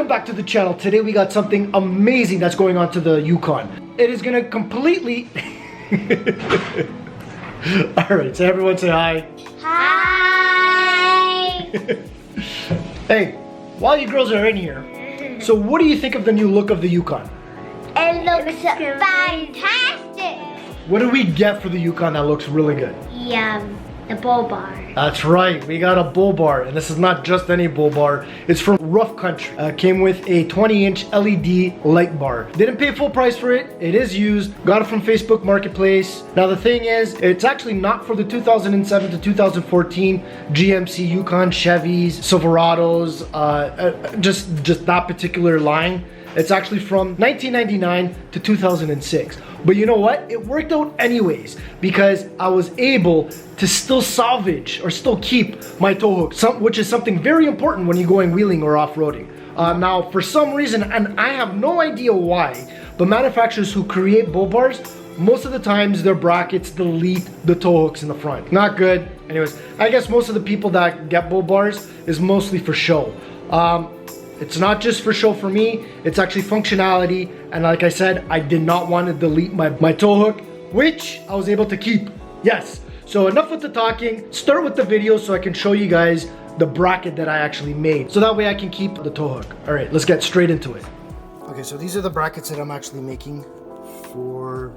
welcome back to the channel. Today we got something amazing that's going on to the Yukon. It is gonna completely... Alright, so everyone say hi. Hi! Hey, while you girls are in here, so what do you think of the new look of the Yukon? It looks fantastic! What do we get for the Yukon that looks really good? The bull bar. That's right, we got a bull bar, and this is not just any bull bar. It's from Rough Country. Came with a 20-inch LED light bar. Didn't pay full price for it. It is used. Got it from Facebook Marketplace. Now the thing is, it's actually not for the 2007 to 2014 GMC Yukon, Chevys, Silverados, just that particular line. It's actually from 1999 to 2006. But you know what? It worked out anyways because I was able to still salvage or still keep my tow hook, which is something very important when you're going wheeling or off-roading. Now, for some reason, and I have no idea why, but manufacturers who create bull bars, most of the times their brackets delete the tow hooks in the front. Not good. Anyways, I guess most of the people that get bull bars is mostly for show. It's not just for show for me, it's actually functionality, and like I said, I did not want to delete my tow hook, which I was able to keep. Yes. So enough with the talking, start with the video so I can show you guys the bracket that I actually made. So that way I can keep the tow hook. All right, let's get straight into it. Okay, so these are the brackets that I'm actually making for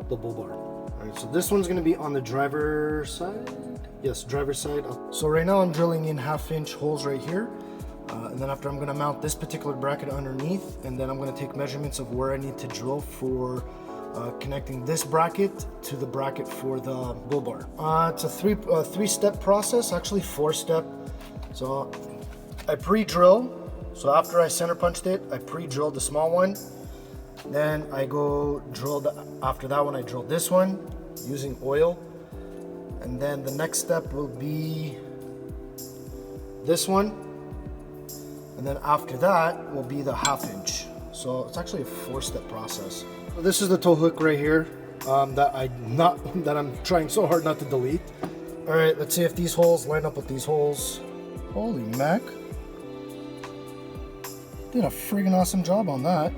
the bull bar. All right, so this one's gonna be on the driver's side. Yes, driver's side. So right now I'm drilling in 1/2-inch holes right here. And then after I'm gonna mount this particular bracket underneath, and then I'm gonna take measurements of where I need to drill for connecting this bracket to the bracket for the bull bar. It's a three-step process, actually 4-step. So I pre-drill. So after I center punched it, I pre-drilled the small one. Then I go drill after that one, I drill this one using oil. And then the next step will be this one. And then after that will be the 1/2-inch. So it's actually a 4-step process. So this is the tow hook right here that I'm trying so hard not to delete. All right, let's see if these holes line up with these holes. Holy mac. Did a friggin' awesome job on that.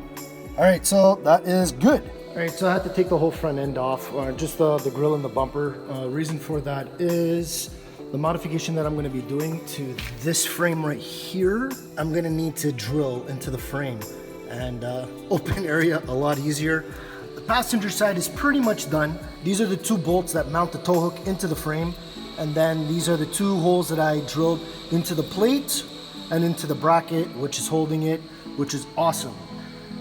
All right, so that is good. All right, so I had to take the whole front end off, just the grill and the bumper. Reason for that is the modification that I'm going to be doing to this frame right here. I'm going to need to drill into the frame and open area a lot easier. The passenger side is pretty much done. These are the 2 bolts that mount the tow hook into the frame, and then these are the 2 holes that I drilled into the plate and into the bracket, which is holding it, which is awesome.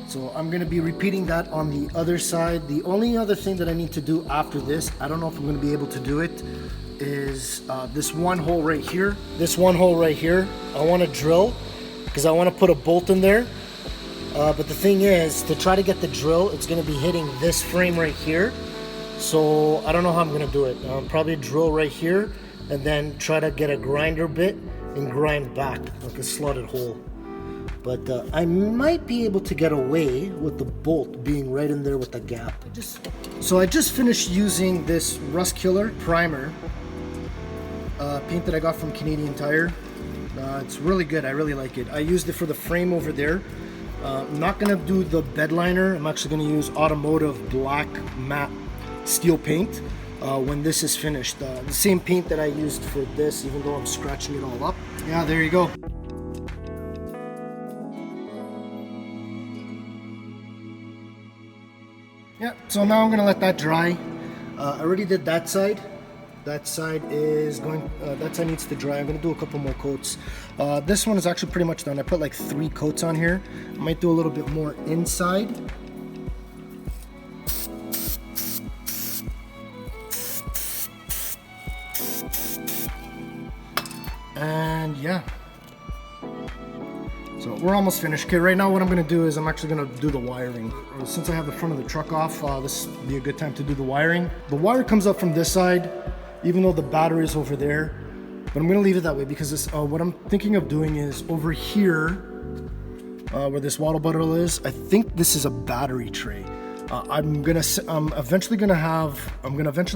So I'm going to be repeating that on the other side. The only other thing that I need to do after this, I don't know if I'm going to be able to do it, is this one hole right here. This one hole right here, I want to drill because I want to put a bolt in there. But the thing is, to try to get the drill, it's going to be hitting this frame right here. So I don't know how I'm going to do it. Probably drill right here and then try to get a grinder bit and grind back like a slotted hole. But I might be able to get away with the bolt being right in there with the gap. So I just finished using this Rust Killer primer. Paint that I got from Canadian Tire. It's really good. I really like it. I used it for the frame over there. I'm not gonna do the bed liner. I'm actually gonna use automotive black matte steel paint when this is finished. The same paint that I used for this, even though I'm scratching it all up. Yeah, there you go. Yeah, so now I'm gonna let that dry. I already did that side. That side is going, that side needs to dry. I'm gonna do a couple more coats. This one is actually pretty much done. I put like 3 coats on here. I might do a little bit more inside. And yeah. So we're almost finished. Okay, right now what I'm gonna do is I'm actually gonna do the wiring. Since I have the front of the truck off, this would be a good time to do the wiring. The wire comes up from this side, even though the battery is over there. But I'm gonna leave it that way because this, what I'm thinking of doing is over here, where this water bottle is, I think this is a battery tray. I'm eventually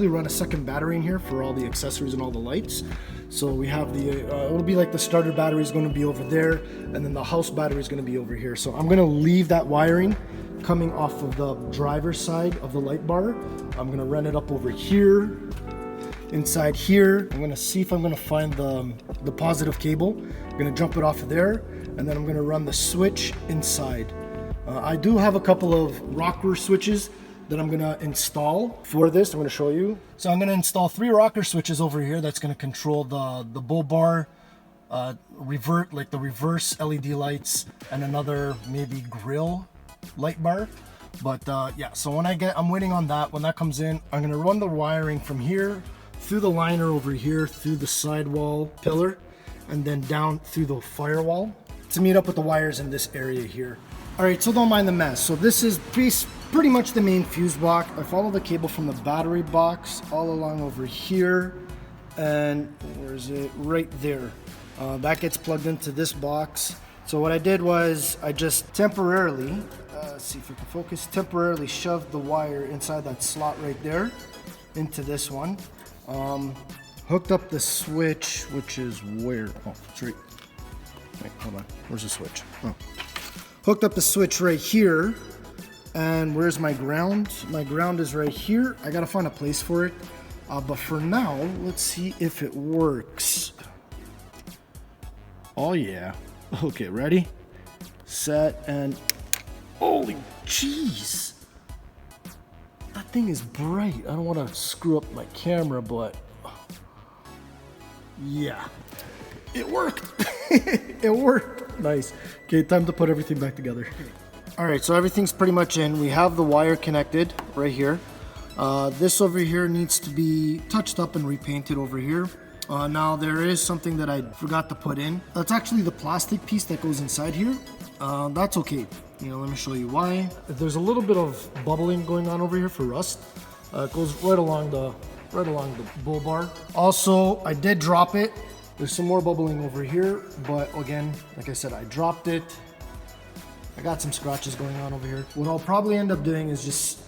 run a second battery in here for all the accessories and all the lights. So we have it'll be like the starter battery is going to be over there, and then the house battery is going to be over here. So I'm going to leave that wiring coming off of the driver's side of the light bar. I'm going to run it up over here, inside here. I'm going to see if I'm going to find the positive cable. I'm going to jump it off of there, and then I'm going to run the switch inside. I do have a couple of rocker switches that I'm gonna install for this. I'm gonna show you. So I'm gonna install 3 rocker switches over here that's gonna control the bull bar, the reverse LED lights, and another maybe grill light bar. But yeah, so I'm waiting on that. When that comes in, I'm gonna run the wiring from here through the liner over here, through the sidewall pillar, and then down through the firewall to meet up with the wires in this area here. All right, so don't mind the mess. So this is pretty much the main fuse block. I follow the cable from the battery box all along over here, and where is it? Right there. That gets plugged into this box. So what I did was I just temporarily, see if we can focus, temporarily shoved the wire inside that slot right there into this one. Hooked up the switch, which is where? Oh, it's right. Wait, hold on. Where's the switch? Oh. Hooked up the switch right here, and where's my ground? My ground is right here. I gotta find a place for it, but for now, let's see if it works. Oh yeah. Okay, ready, set, and holy jeez, that thing is bright. I don't want to screw up my camera, but yeah, it worked. It worked. Nice. Okay, time to put everything back together. All right, so everything's pretty much in. We have the wire connected right here. This over here needs to be touched up and repainted over here. Now there is something that I forgot to put in. That's actually the plastic piece that goes inside here. That's okay. Let me show you why. There's a little bit of bubbling going on over here for rust. It goes right along the bull bar. Also, I did drop it. There's some more bubbling over here, but again, like I said, I dropped it. I got some scratches going on over here. What I'll probably end up doing is just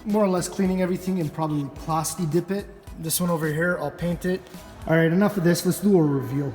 more or less cleaning everything and probably plasti dip it. This one over here, I'll paint it. All right, enough of this. Let's do a reveal.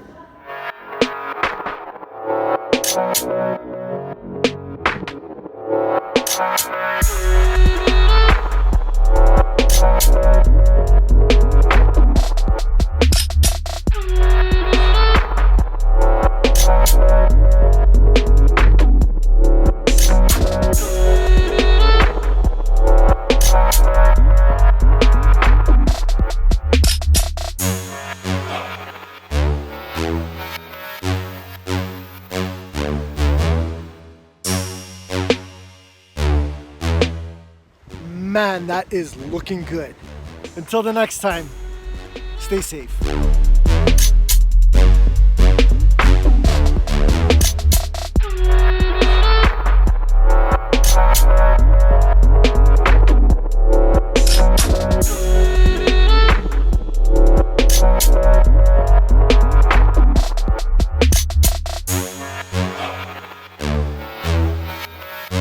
Man, that is looking good. Until the next time, stay safe.